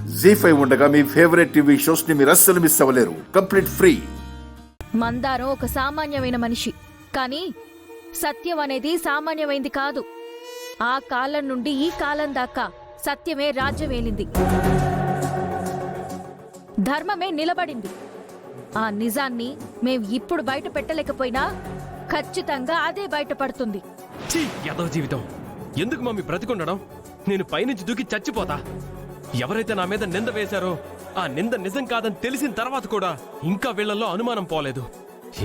జీ5 ఉండగా మీ favourite TV shows ని మీరు అస్సలు మిస్ అవ్వలేరు. Complete free. మందారం ఒక సామాన్యమైన మనిషి, కానీ సత్యం అనేది సామాన్యమైంది కాదు. ఆ కాలం నుండి ఈ కాలం దాకా సత్యమే రాజ్యమేలింది, ధర్మమే నిలబడింది. ఆ నిజాన్ని మేం ఇప్పుడు బయట పెట్టలేకపోయినా ఖచ్చితంగా అదే బయటపడుతుంది. యాదవ్ జీవితం ఎందుకు మమ్మీ బ్రతికుండడం? నేను పైనుంచి దూకి చచ్చిపోతా. ఎవరైతే నా మీద నింద వేశారో ఆ నింద నిజం కాదని తెలిసిన తర్వాత కూడా ఇంకా వీళ్లలో అనుమానం పోలేదు.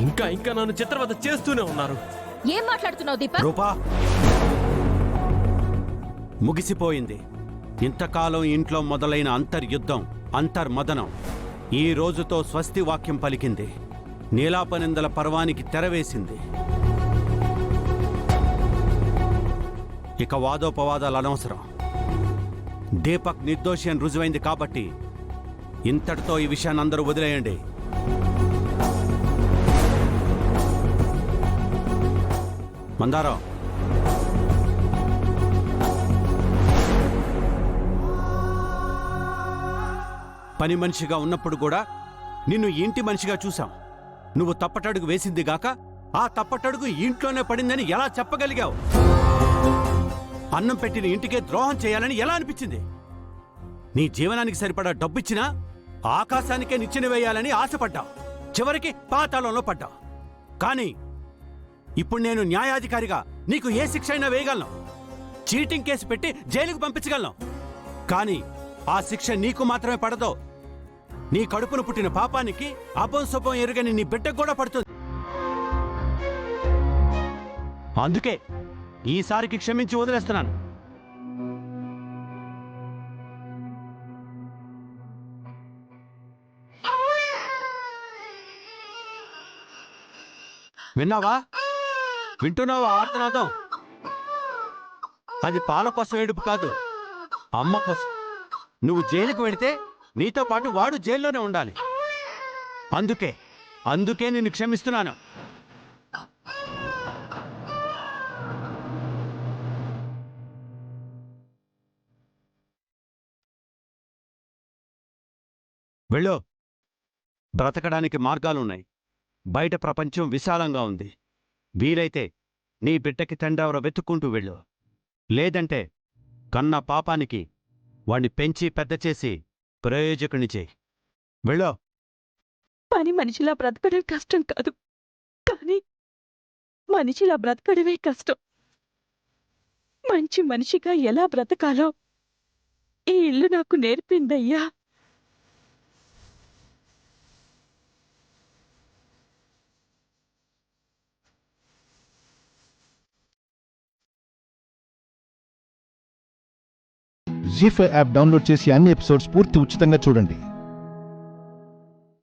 ఇంకా ఇంకా నన్ను చిత్రవద చేస్తూనే ఉన్నారు. ఏం మాట్లాడుతున్నావు దీపక్? రూపా, ముగిసిపోయింది. ఇంతకాలం ఇంట్లో మొదలైన అంతర్యుద్ధం, అంతర్మదనం ఈ రోజుతో స్వస్తి వాక్యం పలికింది. నీలాపనిందల పర్వానికి తెరవేసింది. ఇక వాదోపవాదాలు అనవసరం. దీపక్ నిర్దోషి అని రుజువైంది కాబట్టి ఇంతటితో ఈ విషయాన్ని అందరూ వదిలేయండి. మందారం, పని మనిషిగా ఉన్నప్పుడు కూడా నిన్ను ఇంటి మనిషిగా చూశాం. నువ్వు తప్పటడుగు వేసింది గాక ఆ తప్పటడుగు ఇంట్లోనే పడిందని ఎలా చెప్పగలిగావు? అన్నం పెట్టిన ఇంటికే ద్రోహం చేయాలని ఎలా అనిపించింది? నీ జీవనానికి సరిపడా డబ్బిచ్చినా ఆకాశానికే నిచ్చెన వేయాలని ఆశపడ్డావు. చివరికి పాతాళంలో పడ్డావు. కానీ ఇప్పుడు నేను న్యాయాధికారిగా నీకు ఏ శిక్ష అయినా వేయగలను. చీటింగ్ కేసు పెట్టి జైలుకు పంపించగలను. కానీ ఆ శిక్ష నీకు మాత్రమే పడదు, నీ కడుపును పుట్టిన పాపానికి అపం శుభం ఎరుగని నీ బిడ్డకు కూడా పడుతుంది. అందుకే ఈసారికి క్షమించి వదిలేస్తున్నాను. విన్నావా? వింటున్నావా ఆర్తనాదం? అది పాల కోసం ఏడుపు కాదు, అమ్మ కోసం. నువ్వు జైలుకు వెళితే నీతో పాటు వాడు జైల్లోనే ఉండాలి. అందుకే నిన్ను క్షమిస్తున్నాను. వెళ్ళు. బ్రతకడానికి మార్గాలున్నాయి. బయట ప్రపంచం విశాలంగా ఉంది. వీలైతే నీ బిడ్డకి తండ్రెవరో వెతుక్కుంటూ వెళ్ళు. లేదంటే కన్న పాపానికి వాణ్ణి పెంచి పెద్ద చేసి ప్రయోజకుని చేయి. వెళ్ళు. పని మనిషిలా బ్రతకడం కష్టం కాదు, కానీ మనిషిలా బ్రతకడమే కష్టం. మంచి మనిషిగా ఎలా బ్రతకాలో ఈ ఇల్లు నాకు నేర్పిందయ్యా. జీ5 యాప్ డౌన్లోడ్ చేసి అన్ని ఎపిసోడ్స్ పూర్తి ఉచితంగా చూడండి.